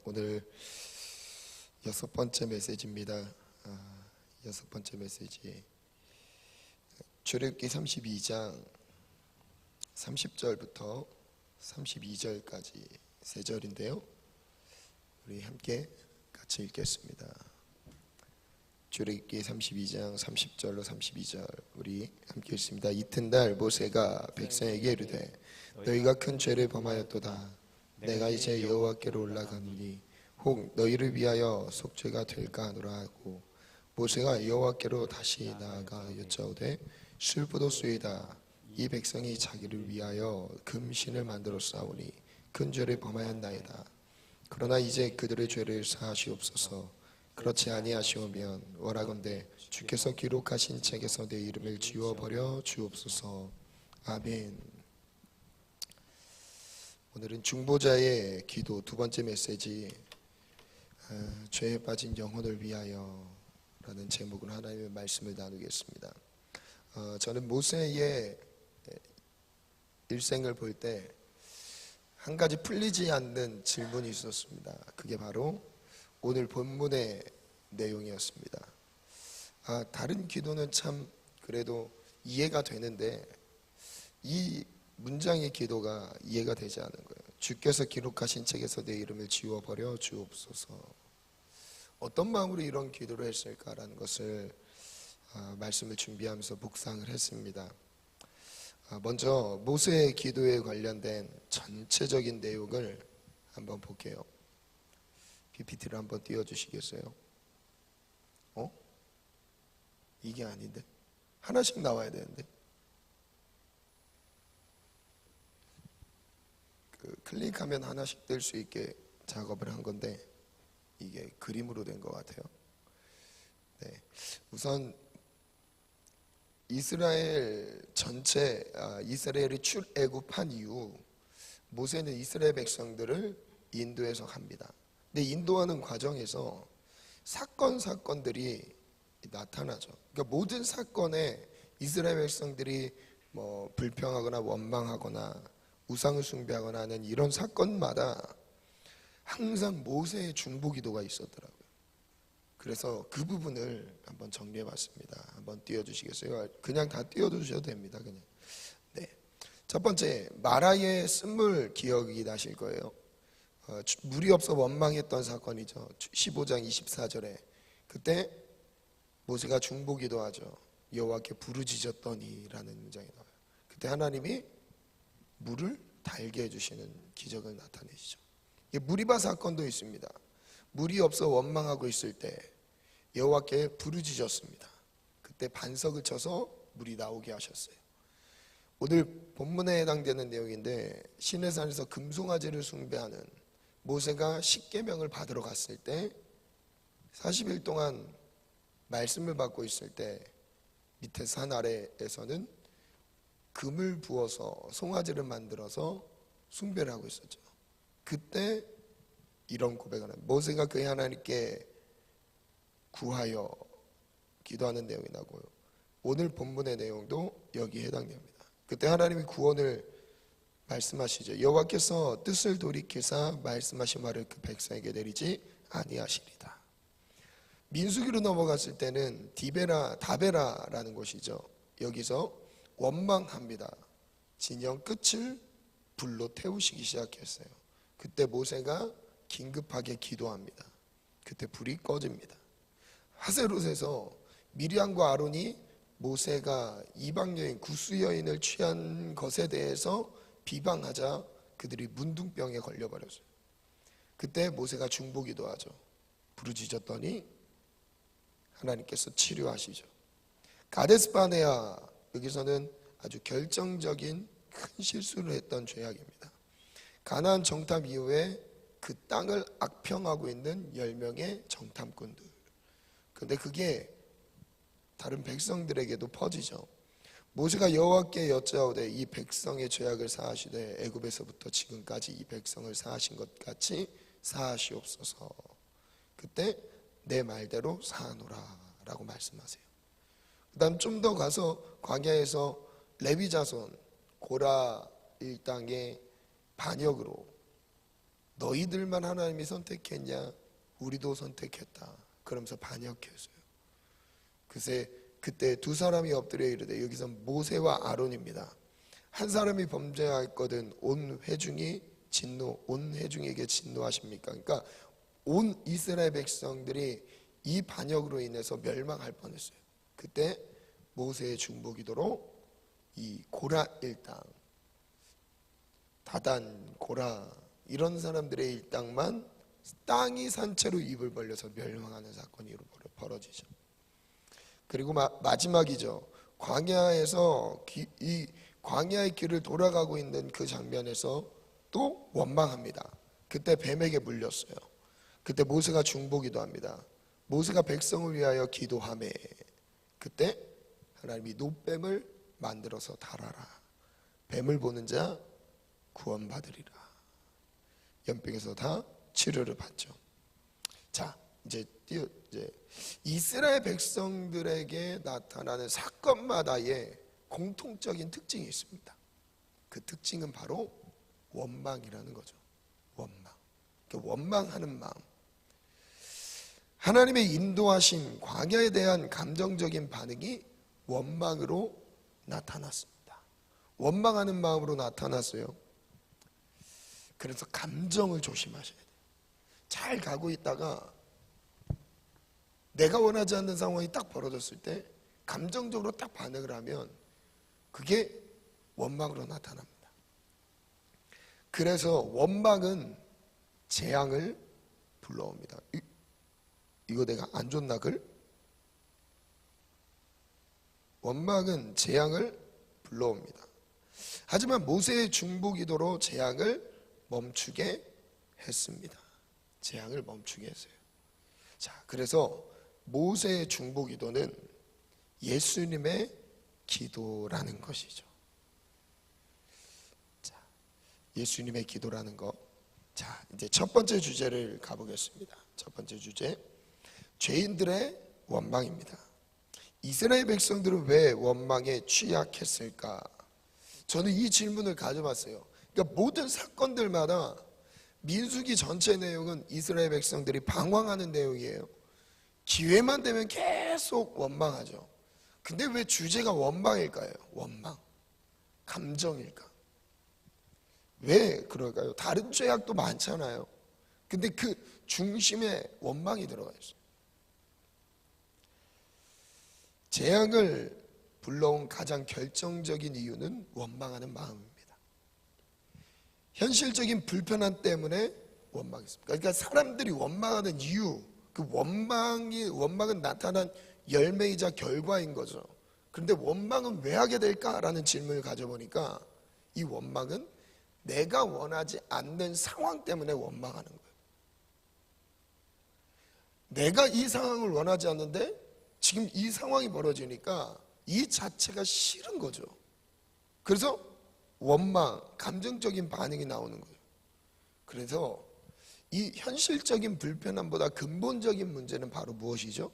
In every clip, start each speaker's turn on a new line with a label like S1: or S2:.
S1: 오늘 6번째 메시지입니다. 6번째 메시지. 출애굽기 32장 30절부터 32절까지 3절인데요. 우리 함께 같이 읽겠습니다. 출애굽기 32장 30절로 32절 우리 함께 읽습니다. 이튿날 모세가 백성에게 이르되 너희가 큰 죄를 범하였도다. 내가 이제 여호와께로 올라가노니 혹 너희를 위하여 속죄가 될까 하노라 하고 모세가 여호와께로 다시 나아가 여짜오되 슬프도소이다. 이 백성이 자기를 위하여 금신을 만들어 싸우니 큰 죄를 범하였나이다. 그러나 이제 그들의 죄를 사하시옵소서. 그렇지 아니하시오면 원하건대 주께서 기록하신 책에서 내 이름을 지워버려 주옵소서. 아멘. 오늘은 중보자의 기도 두 번째 메시지, 죄에 빠진 영혼을 위하여 라는 제목으로 하나님의 말씀을 나누겠습니다. 저는 모세의 일생을 볼 때 한 가지 풀리지 않는 질문이 있었습니다. 그게 바로 오늘 본문의 내용이었습니다. 다른 기도는 참 그래도 이해가 되는데 이 문장의 기도가 이해가 되지 않은 거예요. 주께서 기록하신 책에서 내 이름을 지워버려 주옵소서. 어떤 마음으로 이런 기도를 했을까라는 것을 말씀을 준비하면서 묵상을 했습니다. 먼저 모세의 기도에 관련된 전체적인 내용을 한번 볼게요. PPT를 한번 띄워주시겠어요? 이게 아닌데? 하나씩 나와야 되는데? 클릭하면 하나씩 뜰 수 있게 작업을 한 건데 이게 그림으로 된 것 같아요. 네. 우선 이스라엘 전체, 이스라엘이 출애굽한 이후 모세는 이스라엘 백성들을 인도해서 갑니다. 근데 인도하는 과정에서 사건들이 나타나죠. 그러니까 모든 사건에 이스라엘 백성들이 불평하거나 원망하거나 우상을 숭배하거나 하는 이런 사건마다 항상 모세의 중보기도가 있었더라고요. 그래서 그 부분을 한번 정리해 봤습니다. 한번 띄워주시겠어요? 그냥 다 띄워주셔도 됩니다. 그냥. 네. 첫 번째, 마라의 쓴물 기억이 나실 거예요. 물이 없어 원망했던 사건이죠. 15장 24절에 그때 모세가 중보기도하죠. 여호와께 부르짖었더니 라는 문장이 나와요. 그때 하나님이 물을 달게 해주시는 기적을 나타내시죠. 무리바 사건도 있습니다. 물이 없어 원망하고 있을 때 여호와께 부르짖었습니다. 그때 반석을 쳐서 물이 나오게 하셨어요. 오늘 본문에 해당되는 내용인데 시내산에서 금송아지를 숭배하는 모세가 십계명을 받으러 갔을 때 40일 동안 말씀을 받고 있을 때 밑에 산 아래에서는 금을 부어서 송아지를 만들어서 숭배를 하고 있었죠. 그때 이런 고백을 합니다. 모세가 그의 하나님께 구하여 기도하는 내용이 나고요. 오늘 본문의 내용도 여기에 해당됩니다. 그때 하나님이 구원을 말씀하시죠. 여호와께서 뜻을 돌이키사 말씀하신 말을 그 백성에게 내리지 아니하시리다. 민수기로 넘어갔을 때는 다베라라는 곳이죠. 여기서 원망합니다. 진영 끝을 불로 태우시기 시작했어요. 그때 모세가 긴급하게 기도합니다. 그때 불이 꺼집니다. 하세롯에서 미리암과 아론이 모세가 이방 여인 구스 여인을 취한 것에 대해서 비방하자 그들이 문둥병에 걸려버렸어요. 그때 모세가 중보기도하죠. 부르짖었더니 하나님께서 치료하시죠. 가데스바네아, 여기서는 아주 결정적인 큰 실수를 했던 죄악입니다. 가나안 정탐 이후에 그 땅을 악평하고 있는 10명의 정탐꾼들. 그런데 그게 다른 백성들에게도 퍼지죠. 모세가 여호와께 여짜오되 이 백성의 죄악을 사하시되 애굽에서부터 지금까지 이 백성을 사하신 것 같이 사하시옵소서. 그때 내 말대로 사하노라 라고 말씀하세요. 그 다음 좀 더 가서 광야에서 레위 자손 고라 일당의 반역으로 너희들만 하나님이 선택했냐? 우리도 선택했다. 그러면서 반역했어요. 그때 두 사람이 엎드려 이르되, 여기서 모세와 아론입니다. 한 사람이 범죄하였거든 온 회중에게 진노하십니까? 그러니까 온 이스라엘 백성들이 이 반역으로 인해서 멸망할 뻔했어요. 그때 모세의 중보기도로 이 고라 일당, 다단, 고라 이런 사람들의 일당만 땅이 산채로 입을 벌려서 멸망하는 사건이 벌어지죠. 그리고 마지막이죠. 광야에서 이 광야의 길을 돌아가고 있는 그 장면에서 또 원망합니다. 그때 뱀에게 물렸어요. 그때 모세가 중보기도 합니다. 모세가 백성을 위하여 기도하매, 그때 하나님이 노뱀을 만들어서 달아라. 뱀을 보는 자 구원받으리라. 연병에서 다 치료를 받죠. 자, 이제 이스라엘 백성들에게 나타나는 사건마다의 공통적인 특징이 있습니다. 그 특징은 바로 원망이라는 거죠. 원망. 원망하는 마음. 하나님의 인도하신 광야에 대한 감정적인 반응이 원망으로 나타났습니다. 원망하는 마음으로 나타났어요. 그래서 감정을 조심하셔야 돼요. 잘 가고 있다가 내가 원하지 않는 상황이 딱 벌어졌을 때 감정적으로 딱 반응을 하면 그게 원망으로 나타납니다. 그래서 원망은 재앙을 불러옵니다. 이거 내가 안 줬나 글? 원망은 재앙을 불러옵니다. 하지만 모세의 중보기도로 재앙을 멈추게 했습니다. 재앙을 멈추게 했어요. 자, 그래서 모세의 중보기도는 예수님의 기도라는 것이죠. 자, 예수님의 기도라는 것. 자, 이제 첫 번째 주제를 가보겠습니다. 첫 번째 주제, 죄인들의 원망입니다. 이스라엘 백성들은 왜 원망에 취약했을까? 저는 이 질문을 가져봤어요. 그러니까 모든 사건들마다 민수기 전체 내용은 이스라엘 백성들이 방황하는 내용이에요. 기회만 되면 계속 원망하죠. 근데 왜 주제가 원망일까요? 원망, 감정일까? 왜 그럴까요? 다른 죄악도 많잖아요. 근데 그 중심에 원망이 들어가 있어요. 재앙을 불러온 가장 결정적인 이유는 원망하는 마음입니다. 현실적인 불편함 때문에 원망했습니다. 그러니까 사람들이 원망하는 이유, 그 원망은 나타난 열매이자 결과인 거죠. 그런데 원망은 왜 하게 될까라는 질문을 가져보니까 이 원망은 내가 원하지 않는 상황 때문에 원망하는 거예요. 내가 이 상황을 원하지 않는데 지금 이 상황이 벌어지니까 이 자체가 싫은 거죠. 그래서 원망, 감정적인 반응이 나오는 거예요. 그래서 이 현실적인 불편함보다 근본적인 문제는 바로 무엇이죠?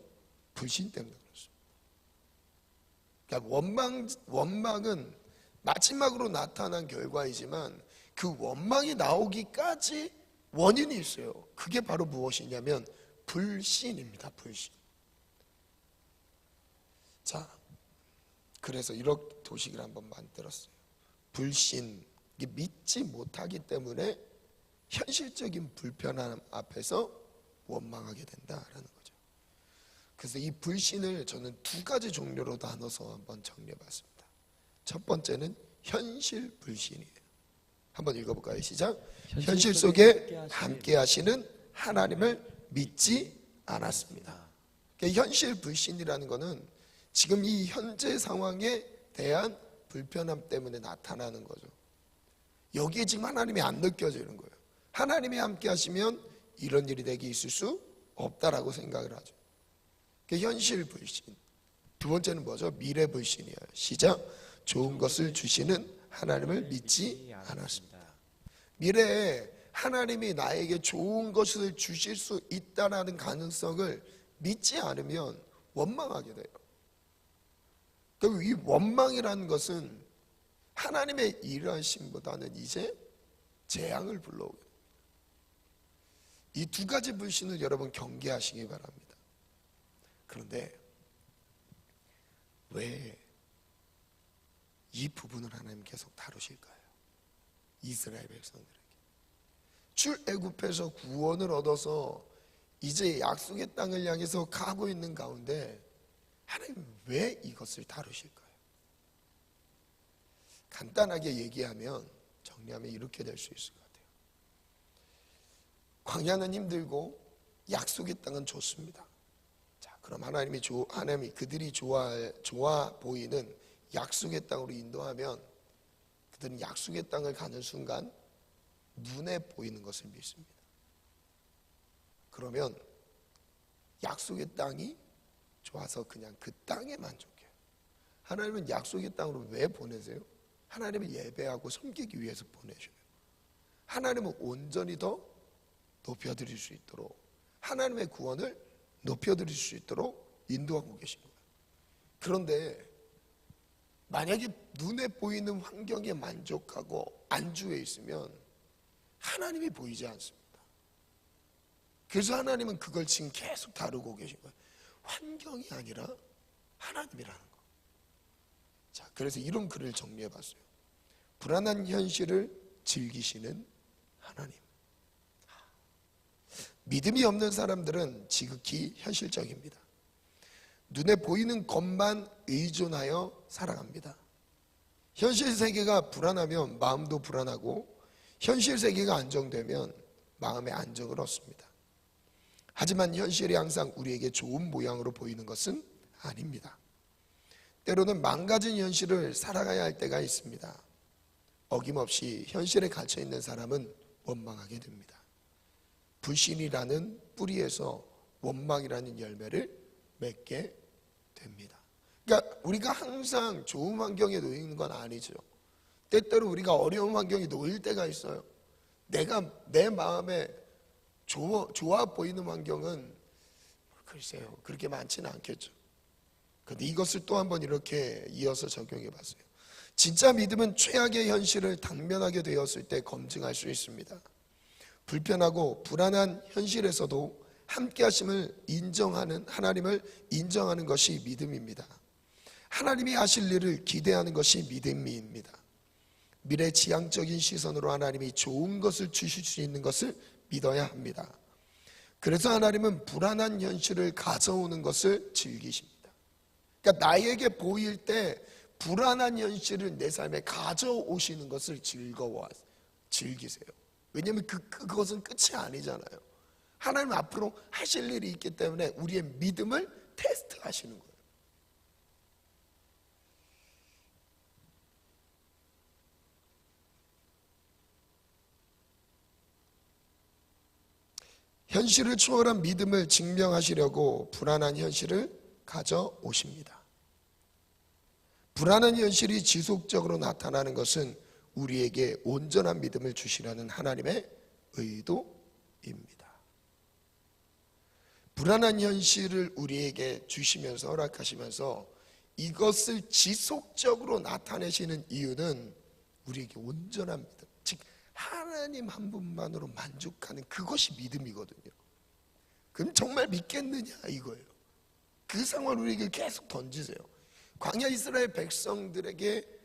S1: 불신 때문에 그렇습니다. 그러니까 원망은 마지막으로 나타난 결과이지만 그 원망이 나오기까지 원인이 있어요. 그게 바로 무엇이냐면 불신입니다. 불신. 자, 그래서 이렇게 도식을 한번 만들었어요. 불신, 이게 믿지 못하기 때문에 현실적인 불편함 앞에서 원망하게 된다라는 거죠. 그래서 이 불신을 저는 두 가지 종류로 나눠서 한번 정리해봤습니다. 첫 번째는 현실 불신이에요. 한번 읽어볼까요? 시작. 현실 속에 함께 하시는 하나님을 믿지 않았습니다. 그러니까 현실 불신이라는 거는 지금 이 현재 상황에 대한 불편함 때문에 나타나는 거죠. 여기에 지금 하나님이 안 느껴지는 거예요. 하나님이 함께 하시면 이런 일이 내게 있을 수 없다라고 생각을 하죠. 그러니까 현실 불신. 두 번째는 뭐죠? 미래 불신이에요. 시작. 좋은 것을 주시는 하나님을 믿지 않았습니다. 미래에 하나님이 나에게 좋은 것을 주실 수 있다는 가능성을 믿지 않으면 원망하게 돼요. 그리고 이 원망이라는 것은 하나님의 일하심보다는 이제 재앙을 불러오게 돼요. 이 두 가지 불신을 여러분 경계하시기 바랍니다. 그런데 왜 이 부분을 하나님 계속 다루실까요? 이스라엘 백성들에게 출애굽해서 구원을 얻어서 이제 약속의 땅을 향해서 가고 있는 가운데 하나님 왜 이것을 다루실까요? 간단하게 얘기하면, 정리하면 이렇게 될 수 있을 것 같아요. 광야는 힘들고 약속의 땅은 좋습니다. 자, 그럼 하나님이 그들이 좋아 보이는 약속의 땅으로 인도하면 그들은 약속의 땅을 가는 순간 눈에 보이는 것을 믿습니다. 그러면 약속의 땅이 좋아서 그냥 그 땅에 만족해요. 하나님은 약속의 땅으로 왜 보내세요? 하나님을 예배하고 섬기기 위해서 보내셔요. 하나님은 온전히 더 높여드릴 수 있도록, 하나님의 구원을 높여드릴 수 있도록 인도하고 계신 거예요. 그런데 만약에 눈에 보이는 환경에 만족하고 안주해 있으면 하나님이 보이지 않습니다. 그래서 하나님은 그걸 지금 계속 다루고 계신 거예요. 환경이 아니라 하나님이라는 거. 자, 그래서 이런 글을 정리해 봤어요. 불안한 현실을 즐기시는 하나님. 믿음이 없는 사람들은 지극히 현실적입니다. 눈에 보이는 것만 의존하여 살아갑니다. 현실 세계가 불안하면 마음도 불안하고, 현실 세계가 안정되면 마음의 안정을 얻습니다. 하지만 현실이 항상 우리에게 좋은 모양으로 보이는 것은 아닙니다. 때로는 망가진 현실을 살아가야 할 때가 있습니다. 어김없이 현실에 갇혀 있는 사람은 원망하게 됩니다. 불신이라는 뿌리에서 원망이라는 열매를 맺게 됩니다. 그러니까 우리가 항상 좋은 환경에 놓여 있는 건 아니죠. 때때로 우리가 어려운 환경에 놓일 때가 있어요. 내 마음에 좋아 보이는 환경은 글쎄요, 그렇게 많지는 않겠죠. 그런데 이것을 또 한번 이렇게 이어서 적용해 봤어요. 진짜 믿음은 최악의 현실을 당면하게 되었을 때 검증할 수 있습니다. 불편하고 불안한 현실에서도 함께 하심을 인정하는, 하나님을 인정하는 것이 믿음입니다. 하나님이 하실 일을 기대하는 것이 믿음입니다. 미래지향적인 시선으로 하나님이 좋은 것을 주실 수 있는 것을 믿어야 합니다. 그래서 하나님은 불안한 현실을 가져오는 것을 즐기십니다. 그러니까 나에게 보일 때 불안한 현실을 내 삶에 가져오시는 것을 즐기세요. 왜냐하면 그것은 끝이 아니잖아요. 하나님 앞으로 하실 일이 있기 때문에 우리의 믿음을 테스트하시는 거예요. 현실을 초월한 믿음을 증명하시려고 불안한 현실을 가져오십니다. 불안한 현실이 지속적으로 나타나는 것은 우리에게 온전한 믿음을 주시라는 하나님의 의도입니다. 불안한 현실을 우리에게 주시면서, 허락하시면서 이것을 지속적으로 나타내시는 이유는 우리에게 온전한 믿음, 즉 하나님 한 분만으로 만족하는 그것이 믿음이거든요. 그럼 정말 믿겠느냐 이거예요. 그 상황을 우리에게 계속 던지세요. 광야 이스라엘 백성들에게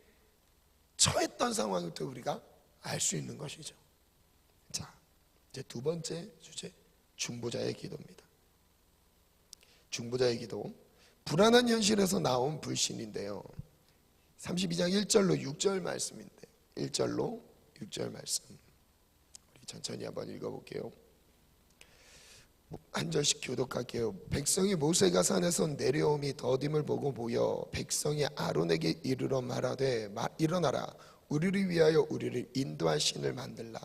S1: 처했던 상황부터 우리가 알 수 있는 것이죠. 자, 이제 두 번째 주제, 중보자의 기도입니다. 중보자의 기도, 불안한 현실에서 나온 불신인데요. 32장 1절로 6절 말씀인데, 1절로 6절 말씀 우리 천천히 한번 읽어볼게요. 한 절씩 교독할게요. 백성이 모세가 산에서 내려옴이 더딤을 보고 모여 백성이 아론에게 이르러 말하되, 일어나라, 우리를 위하여 우리를 인도할 신을 만들라.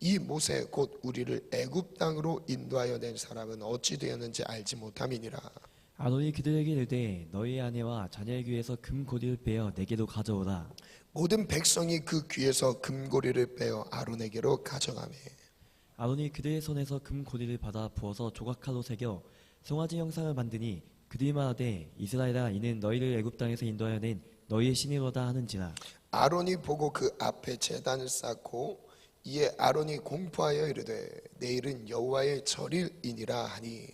S1: 이 모세 곧 우리를 애굽 땅으로 인도하여 낸 사람은 어찌 되었는지 알지 못함이니라.
S2: 아론이 그들에게 이르되 너희 아내와 자녀의 귀에서 금고리를 빼어 내게도 가져오라.
S1: 모든 백성이 그 귀에서 금고리를 빼어 아론에게로 가져가매.
S2: 아론이 그들의 손에서 금고리를 받아 부어서 조각칼로 새겨 송아지 형상을 만드니 그들이 말하되 이스라엘아, 이는 너희를 애굽 땅에서 인도하여 낸 너희의 신이로다 하는지라.
S1: 아론이 보고 그 앞에 제단을 쌓고 이에 아론이 공포하여 이르되 내일은 여호와의 절일이니라 하니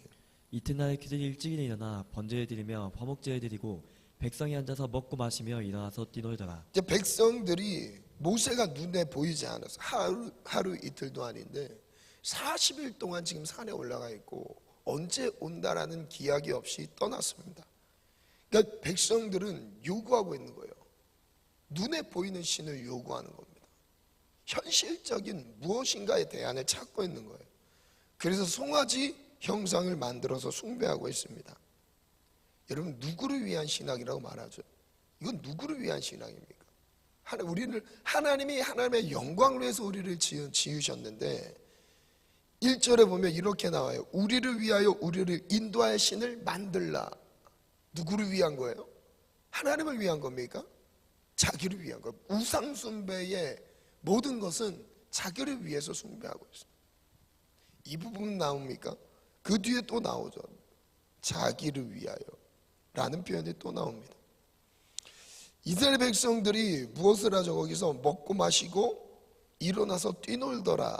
S2: 이튿날 그들이 일찍 일어나 번제를 드리며 화목제를 드리고 백성이 앉아서 먹고 마시며 일어나서 뛰놀더라.
S1: 이제 백성들이 모세가 눈에 보이지 않아서 하루 이틀도 아닌데 40일 동안 지금 산에 올라가 있고 언제 온다라는 기약이 없이 떠났습니다. 그러니까 백성들은 요구하고 있는 거예요. 눈에 보이는 신을 요구하는 겁니다. 현실적인 무엇인가의 대안을 찾고 있는 거예요. 그래서 송아지 형상을 만들어서 숭배하고 있습니다. 여러분, 누구를 위한 신앙이라고 말하죠? 이건 누구를 위한 신앙입니까? 하나님이 하나님의 영광을 위해서 우리를 지으셨는데 1절에 보면 이렇게 나와요. 우리를 위하여 우리를 인도할 신을 만들라. 누구를 위한 거예요? 하나님을 위한 겁니까? 자기를 위한 거예요. 우상 숭배의 모든 것은 자기를 위해서 숭배하고 있어요. 이 부분 나옵니까? 그 뒤에 또 나오죠. 자기를 위하여 라는 표현이 또 나옵니다. 이스라엘 백성들이 무엇을 하죠? 거기서 먹고 마시고 일어나서 뛰놀더라.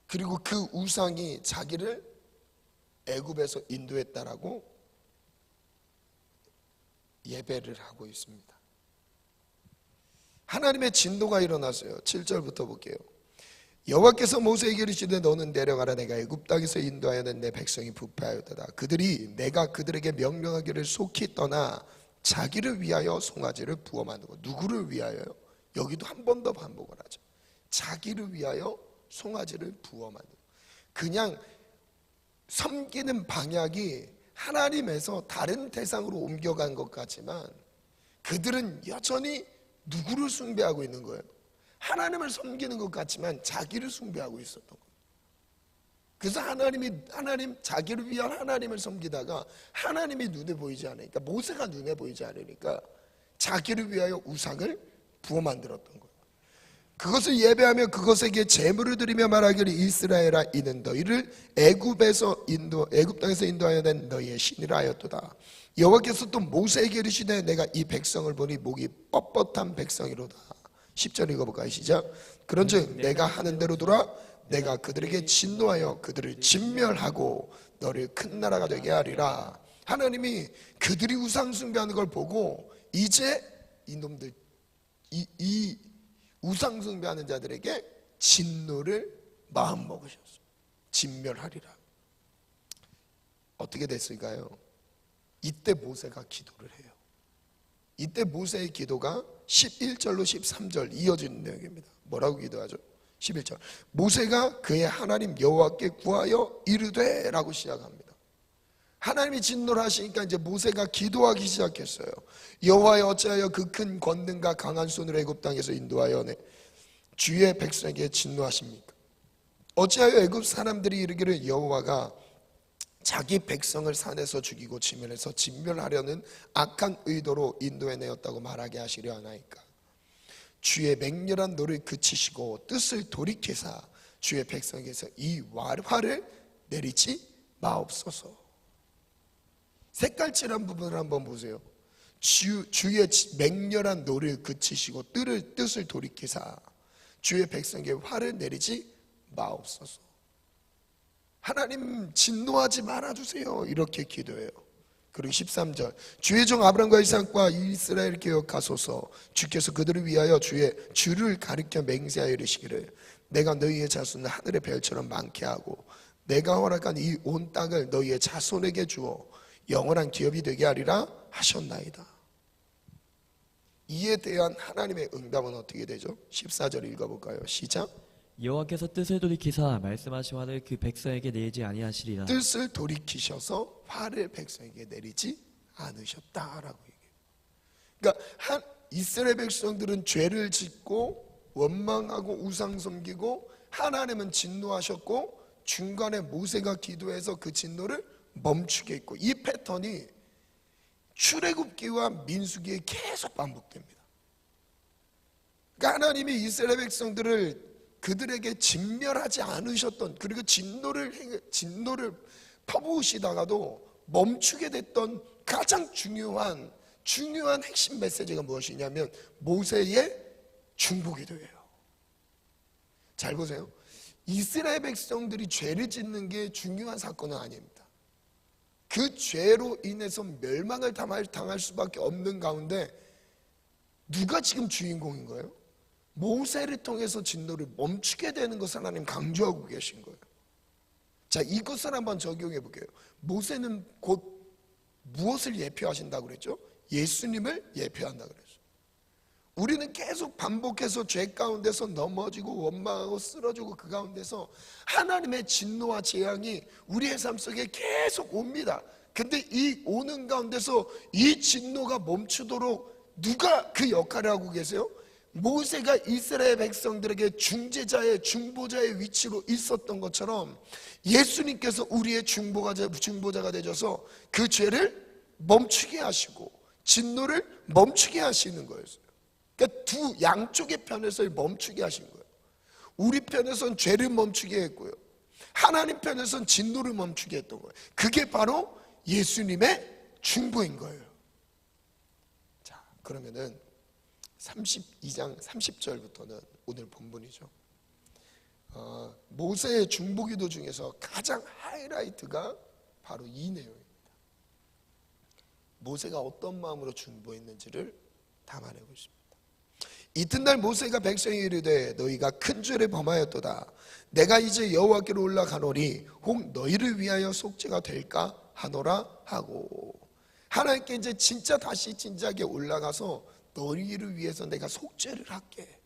S1: 그리고 그 우상이 자기를 애굽에서 인도했다라고 예배를 하고 있습니다. 하나님의 진노가 일어났어요. 7절부터 볼게요. 여호와께서 모세에게 이르시되 너는 내려가라. 내가 애굽 땅에서 인도하여낸 내 백성이 부패하였도다. 그들이 내가 그들에게 명령하기를 속히 떠나 자기를 위하여 송아지를 부어 만들고. 누구를 위하여요? 여기도 한 번 더 반복을 하죠. 자기를 위하여 송아지를 부어 만들고. 그냥 섬기는 방향이 하나님에서 다른 대상으로 옮겨간 것 같지만 그들은 여전히 누구를 숭배하고 있는 거예요? 하나님을 섬기는 것 같지만 자기를 숭배하고 있었던 거예요. 그래서 하나님 자기를 위한 하나님을 섬기다가 하나님이 눈에 보이지 않으니까, 모세가 눈에 보이지 않으니까 자기를 위하여 우상을 부어 만들었던 거예요. 그것을 예배하며 그것에게 제물을 드리며 말하기를 이스라엘아 이는 너희를 애굽 땅에서 인도하여 낸 너희의 신이라 하였도다. 여호와께서 또 모세에게 이르시되 내가 이 백성을 보니 목이 뻣뻣한 백성이로다. 10절 읽어볼까요? 시작. 그런즉 내가 하는 대로 돌아 내가 그들에게 진노하여 그들을 진멸하고 너를 큰 나라가 되게 하리라. 하나님이 그들이 우상 숭배하는 걸 보고 이제 이놈들 이 우상 숭배하는 자들에게 진노를 마음 먹으셨어요. 진멸하리라. 어떻게 됐을까요? 이때 모세가 기도를 해요. 이때 모세의 기도가 11절로 13절 이어지는 내용입니다. 뭐라고 기도하죠? 11절. 모세가 그의 하나님 여호와께 구하여 이르되 라고 시작합니다. 하나님이 진노를 하시니까 이제 모세가 기도하기 시작했어요. 여호와여 어찌하여 그 큰 권능과 강한 손으로 애굽 땅에서 인도하여 주의 백성에게 진노하십니까? 어찌하여 애굽 사람들이 이르기를 여호와가 자기 백성을 산에서 죽이고 지면에서 진멸하려는 악한 의도로 인도해내었다고 말하게 하시려 하나이까? 주의 맹렬한 노를 그치시고 뜻을 돌이키사 주의 백성에게서 이 화를 내리지 마옵소서. 색깔칠한 부분을 한번 보세요. 주의 맹렬한 노를 그치시고 뜻을 돌이키사 주의 백성에게 화를 내리지 마옵소서. 하나님 진노하지 말아주세요. 이렇게 기도해요. 그리고 13절. 주의 종 아브람과 이삭과 이스라엘 기억하소서. 주께서 그들을 위하여 주를 가리켜 맹세하여 이르시기를 내가 너희의 자손을 하늘의 별처럼 많게 하고 내가 허락한 이 온 땅을 너희의 자손에게 주어 영원한 기업이 되게 하리라 하셨나이다. 이에 대한 하나님의 응답은 어떻게 되죠? 14절 읽어볼까요? 시작.
S2: 여호와께서 뜻을 돌이키사 말씀하신 화를 그 백성에게 내리지 아니하시리라.
S1: 뜻을 돌이키셔서 화를 백성에게 내리지 않으셨다라고 얘기해요. 그러니까 이스라엘 백성들은 죄를 짓고 원망하고 우상 섬기고 하나님은 진노하셨고 중간에 모세가 기도해서 그 진노를 멈추게 했고, 이 패턴이 출애굽기와 민수기에 계속 반복됩니다. 그러니까 하나님이 이스라엘 백성들을 그들에게 진멸하지 않으셨던, 그리고 진노를 퍼부으시다가도 멈추게 됐던 가장 중요한 핵심 메시지가 무엇이냐면 모세의 중보기도예요. 잘 보세요. 이스라엘 백성들이 죄를 짓는 게 중요한 사건은 아닙니다. 그 죄로 인해서 멸망을 당할 수밖에 없는 가운데 누가 지금 주인공인 거예요? 모세를 통해서 진노를 멈추게 되는 것을 하나님 강조하고 계신 거예요. 자, 이것을 한번 적용해 볼게요. 모세는 곧 무엇을 예표하신다고 그랬죠? 예수님을 예표한다고 그랬어요. 우리는 계속 반복해서 죄 가운데서 넘어지고 원망하고 쓰러지고 그 가운데서 하나님의 진노와 재앙이 우리의 삶 속에 계속 옵니다. 근데 이 오는 가운데서 이 진노가 멈추도록 누가 그 역할을 하고 계세요? 모세가 이스라엘 백성들에게 중재자의 중보자의 위치로 있었던 것처럼 예수님께서 우리의 중보자가 되셔서 그 죄를 멈추게 하시고 진노를 멈추게 하시는 거였어요. 그러니까 두 양쪽의 편에서 멈추게 하신 거예요. 우리 편에선 죄를 멈추게 했고요, 하나님 편에선 진노를 멈추게 했던 거예요. 그게 바로 예수님의 중보인 거예요. 자, 그러면은 32장 30절부터는 오늘 본문이죠. 모세의 중보기도 중에서 가장 하이라이트가 바로 이 내용입니다. 모세가 어떤 마음으로 중보했는지를 담아내고 있습니다. 이튿날 모세가 백성에게 이르되 너희가 큰 죄를 범하였도다. 내가 이제 여호와께로 올라가노니 혹 너희를 위하여 속죄가 될까 하노라 하고, 하나님께 이제 진짜 다시 진지하게 올라가서 너희를 위해서 내가 속죄를 할게.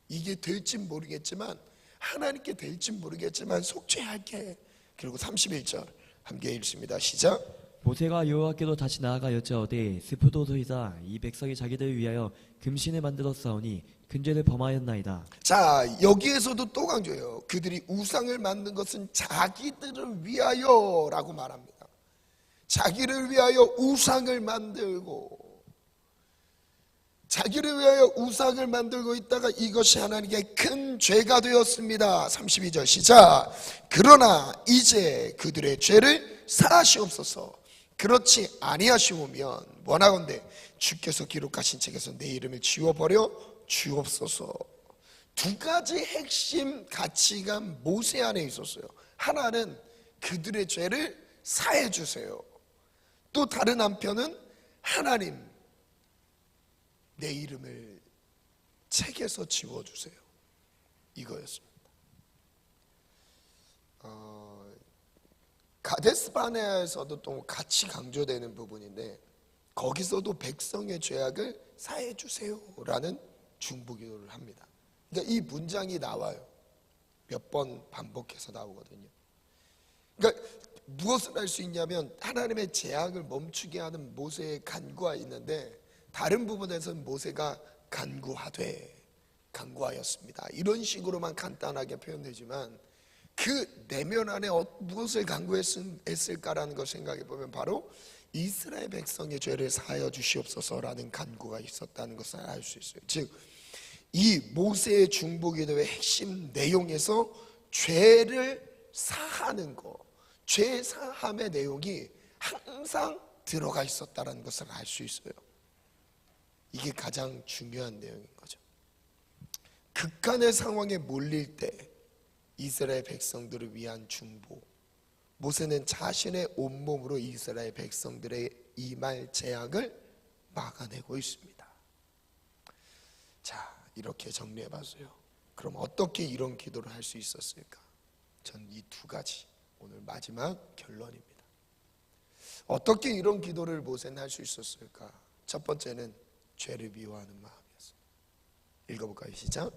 S1: 이게 될지 모르겠지만, 하나님께 될지 모르겠지만 속죄할게. 그리고 31절 함께 읽습니다. 시작.
S2: 모세가 여호와께로 다시 나아가 여짜오되 스푸도소이다 이 백성이 자기들을 위하여 금신을 만들어 싸우니 큰 죄를 범하였나이다.
S1: 자, 여기에서도 또 강조해요. 그들이 우상을 만든 것은 자기들을 위하여라고 말합니다. 자기를 위하여 우상을 만들고, 자기를 위하여 우상을 만들고 있다가 이것이 하나님께 큰 죄가 되었습니다. 32절 시작. 그러나 이제 그들의 죄를 사하시옵소서. 그렇지 아니하시오면 원하건대 주께서 기록하신 책에서 내 이름을 지워버려 주옵소서. 두 가지 핵심 가치가 모세 안에 있었어요. 하나는 그들의 죄를 사해 주세요. 또 다른 한편은 하나님 내 이름을 책에서 지워주세요. 이거였습니다. 가데스바네아에서도 또 같이 강조되는 부분인데, 거기서도 백성의 죄악을 사해 주세요라는 중보기도를 합니다. 그러니까 이 문장이 나와요. 몇 번 반복해서 나오거든요. 그러니까 무엇을 할 수 있냐면 하나님의 재앙을 멈추게 하는 모세의 간구가 있는데, 다른 부분에서는 모세가 간구하였습니다. 이런 식으로만 간단하게 표현되지만 그 내면 안에 무엇을 간구했을까라는 걸 생각해 보면 바로 이스라엘 백성의 죄를 사하여 주시옵소서라는 간구가 있었다는 것을 알 수 있어요. 즉, 이 모세의 중보기도의 핵심 내용에서 죄를 사하는 것, 죄 사함의 내용이 항상 들어가 있었다는 것을 알 수 있어요. 이게 가장 중요한 내용인 거죠. 극한의 상황에 몰릴 때 이스라엘 백성들을 위한 중보, 모세는 자신의 온몸으로 이스라엘 백성들의 임할 재앙을 막아내고 있습니다. 자, 이렇게 정리해봤어요. 그럼 어떻게 이런 기도를 할 수 있었을까? 전 이 두 가지 오늘 마지막 결론입니다. 어떻게 이런 기도를 모세는 할 수 있었을까? 첫 번째는 죄를 미워하는 마음이었어요. 읽어볼까요? 시작.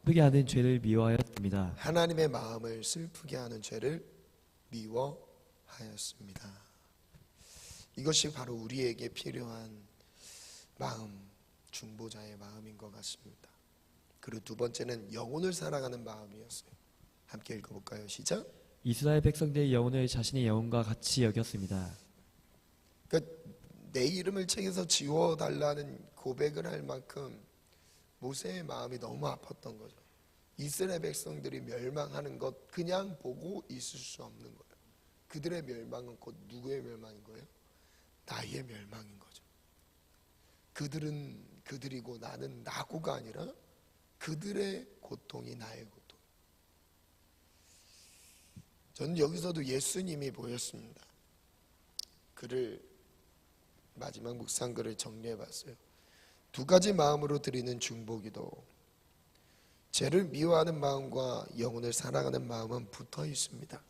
S2: 슬프게 하는 죄를 미워하였습니다.
S1: 하나님의 마음을 슬프게 하는 죄를 미워하였습니다. 이것이 바로 우리에게 필요한 마음, 중보자의 마음인 것 같습니다. 그리고 두 번째는 영혼을 사랑하는 마음이었어요. 함께 읽어볼까요? 시작.
S2: 이스라엘 백성들의 영혼을 자신의 영혼과 같이 여겼습니다.
S1: 그러니까 내 이름을 책에서 지워달라는 고백을 할 만큼 모세의 마음이 너무 아팠던 거죠. 이스라엘 백성들이 멸망하는 것 그냥 보고 있을 수 없는 거예요. 그들의 멸망은 곧 누구의 멸망인 거예요? 나의 멸망인 거죠. 그들은 그들이고 나는 나고가 아니라 그들의 고통이 나의 고통. 저는 여기서도 예수님이 보였습니다. 글을 마지막 묵상글을 정리해 봤어요. 두 가지 마음으로 드리는 중보기도. 죄를 미워하는 마음과 영혼을 사랑하는 마음은 붙어 있습니다.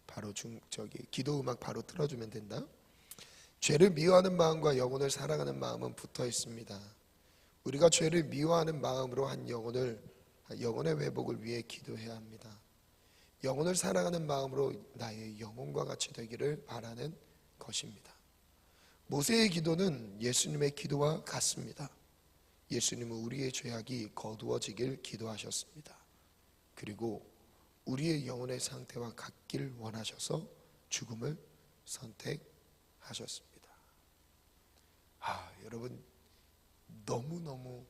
S1: 바로 기도 음악 바로 틀어주면 된다. 죄를 미워하는 마음과 영혼을 사랑하는 마음은 붙어 있습니다. 우리가 죄를 미워하는 마음으로 한 영혼의 회복을 위해 기도해야 합니다. 영혼을 사랑하는 마음으로 나의 영혼과 같이 되기를 바라는 것입니다. 모세의 기도는 예수님의 기도와 같습니다. 예수님은 우리의 죄악이 거두어지길 기도하셨습니다. 그리고 우리의 영혼의 상태와 같길 원하셔서 죽음을 선택하셨습니다. 여러분, 너무너무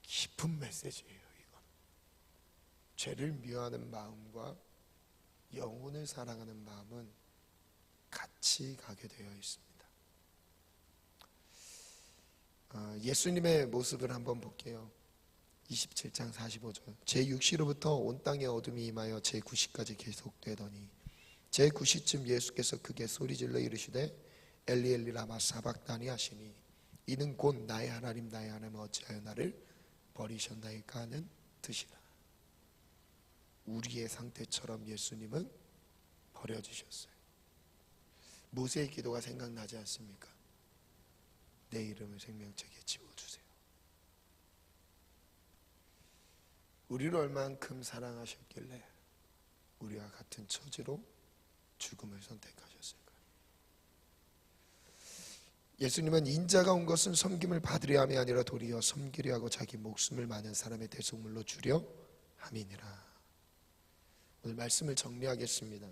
S1: 깊은 메시지예요. 이건 죄를 미워하는 마음과 영혼을 사랑하는 마음은 같이 가게 되어 있습니다. 예수님의 모습을 한번 볼게요. 27장 45절. 제6시로부터 온 땅에 어둠이 임하여 제9시까지 계속되더니 제9시쯤 예수께서 크게 소리질러 이르시되 엘리 엘리 라마 사박다니 하시니 이는 곧 나의 하나님 어찌하여 나를 버리셨나이까 하는 뜻이라. 우리의 상태처럼 예수님은 버려지셨어요. 모세의 기도가 생각나지 않습니까? 내 이름을 생명책에 지워주세요. 우리를 얼만큼 사랑하셨길래 우리와 같은 처지로 죽음을 선택하셨을까요? 예수님은 인자가 온 것은 섬김을 받으려 함이 아니라 도리어 섬기려 하고 자기 목숨을 많은 사람의 대속물로 주려 함이니라. 오늘 말씀을 정리하겠습니다.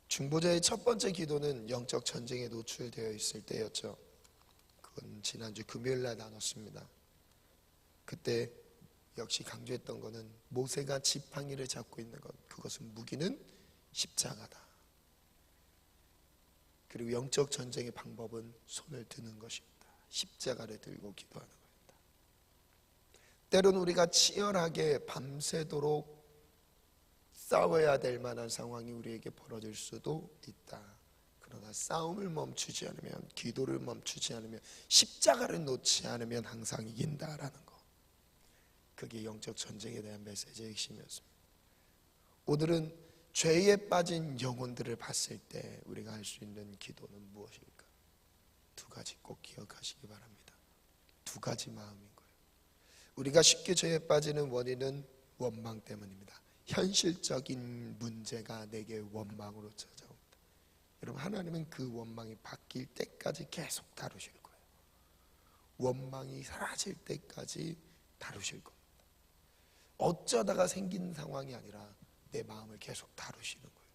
S1: 중보자의 첫 번째 기도는 영적 전쟁에 노출되어 있을 때였죠. 그건 지난주 금요일날 나눴습니다. 그때 역시 강조했던 것은 모세가 지팡이를 잡고 있는 것, 그것은 무기는 십자가다. 그리고 영적 전쟁의 방법은 손을 드는 것입니다. 십자가를 들고 기도하는 것입니다. 때로는 우리가 치열하게 밤새도록 싸워야 될 만한 상황이 우리에게 벌어질 수도 있다. 그러나 싸움을 멈추지 않으면, 기도를 멈추지 않으면, 십자가를 놓지 않으면 항상 이긴다라는 것. 그게 영적 전쟁에 대한 메시지의 핵심이었습니다. 오늘은 죄에 빠진 영혼들을 봤을 때 우리가 할 수 있는 기도는 무엇일까? 두 가지 꼭 기억하시기 바랍니다. 두 가지 마음인 거예요. 우리가 쉽게 죄에 빠지는 원인은 원망 때문입니다. 현실적인 문제가 내게 원망으로 찾아옵니다. 여러분, 하나님은 그 원망이 바뀔 때까지 계속 다루실 거예요. 원망이 사라질 때까지 다루실 겁니다. 어쩌다가 생긴 상황이 아니라 내 마음을 계속 다루시는 거예요.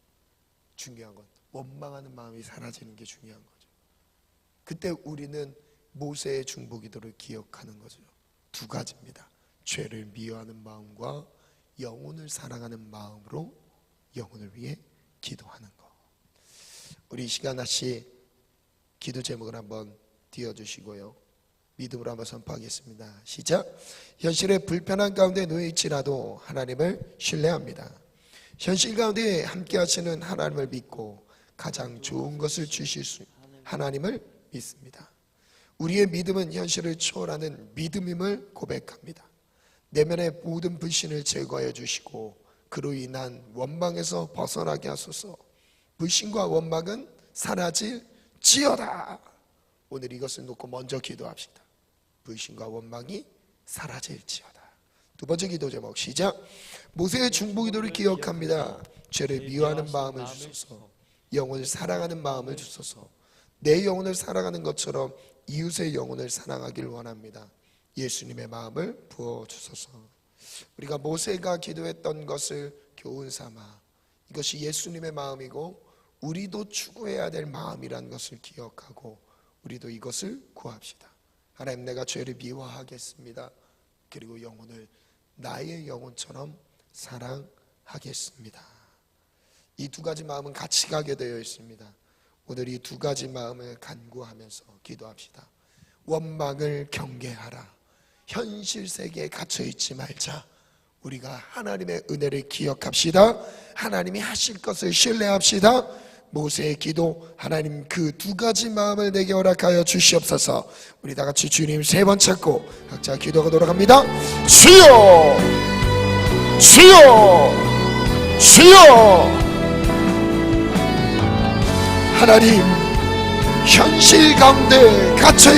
S1: 중요한 건 원망하는 마음이 사라지는 게 중요한 거죠. 그때 우리는 모세의 중보기도를 기억하는 거죠. 두 가지입니다. 죄를 미워하는 마음과 영혼을 사랑하는 마음으로 영혼을 위해 기도하는 것. 우리 이 시간 다시 기도 제목을 한번 띄워주시고요, 믿음으로 한번 선포하겠습니다. 시작. 현실의 불편한 가운데 놓여있지라도 하나님을 신뢰합니다. 현실 가운데 함께 하시는 하나님을 믿고 가장 좋은 것을 주실 수 있는 하나님을 믿습니다. 우리의 믿음은 현실을 초월하는 믿음임을 고백합니다. 내면의 모든 불신을 제거해 주시고 그로 인한 원망에서 벗어나게 하소서. 불신과 원망은 사라질지어다. 오늘 이것을 놓고 먼저 기도합시다. 불신과 원망이 사라질지어다. 두 번째 기도 제목 시작. 모세의 중보기도를 기억합니다. 죄를 미워하는 마음을 주소서. 영혼을 사랑하는 마음을 주소서. 내 영혼을 사랑하는 것처럼 이웃의 영혼을 사랑하길 원합니다. 예수님의 마음을 부어주소서. 우리가 모세가 기도했던 것을 교훈 삼아 이것이 예수님의 마음이고 우리도 추구해야 될 마음이라는 것을 기억하고 우리도 이것을 구합시다. 하나님, 내가 죄를 미워하겠습니다. 그리고 영혼을 나의 영혼처럼 사랑하겠습니다. 이 두 가지 마음은 같이 가게 되어 있습니다. 오늘 이 두 가지 마음을 간구하면서 기도합시다. 원망을 경계하라. 현실 세계에 갇혀 있지 말자. 우리가 하나님의 은혜를 기억합시다. 하나님이 하실 것을 신뢰합시다. 모세의 기도, 하나님 그 두 가지 마음을 내게 허락하여 주시옵소서. 우리 다 같이 주님 세 번 찾고 각자 기도가 돌아갑니다. 주여, 주여, 주여. 하나님, 현실 가운데 갇혀